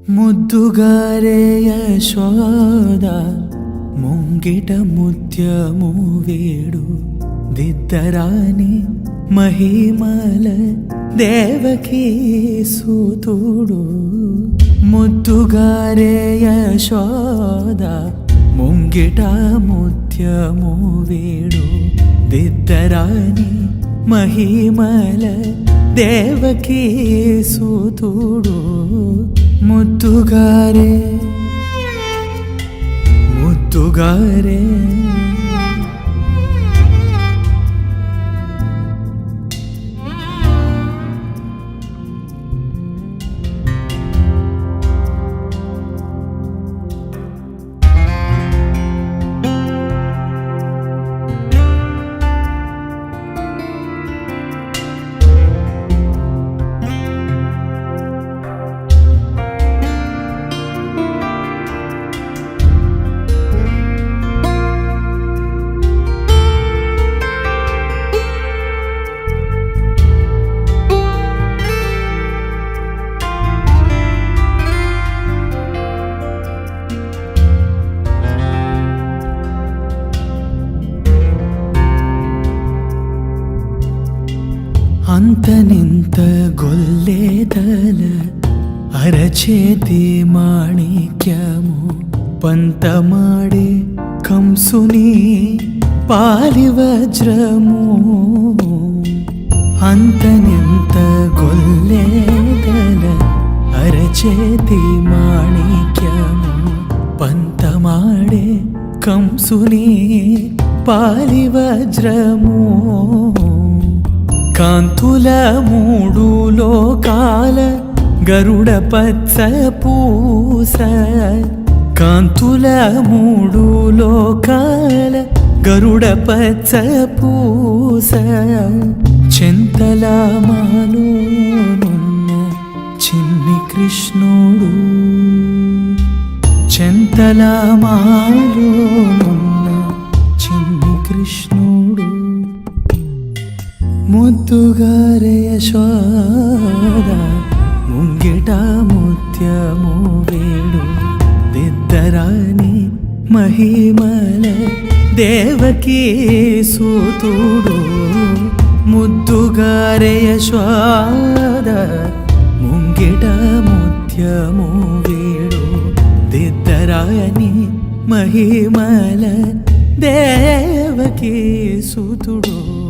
ముద్దుగారే యశోద ముంగిట ముత్యము వేడు దిద్దరాని మహిమల దేవకీ సూతుడు. ముద్దుగారే యశోద ముంగిట ముత్యము వేడు దిద్దరాని మహిమల దేవకీ సూతుడు. ముద్దుగారే ముద్దుగారే అంతనింత గొల్లేదల అరచేతి మాణిక్యము పంతమాడే కంసుని పాలివజ్రము. అంతనింత గొల్లేదల అరచేతి మాణిక్యము పంతమాడే కంసుని పాలివజ్రము. కాంతుల మూడు లోకాల గరుడ పచ్చ పూస. కాంతుల మూడు లోకాల గరుడ పచ్చ పూస. చింతల మాలోనున్న చిన్ని కృష్ణుడు. చింతల మాలోనున్న చిన్ని కృష్ణుడు. ముద్దుగారే యశోద ముంగిట ముత్యము వేడు దిద్దరాని మహిమల దేవకీ సూతుడు. ముద్దుగారే యశోద ముంగిట ముత్యము వేడు దిద్దరాని మహిమల దేవకీ సూతుడు.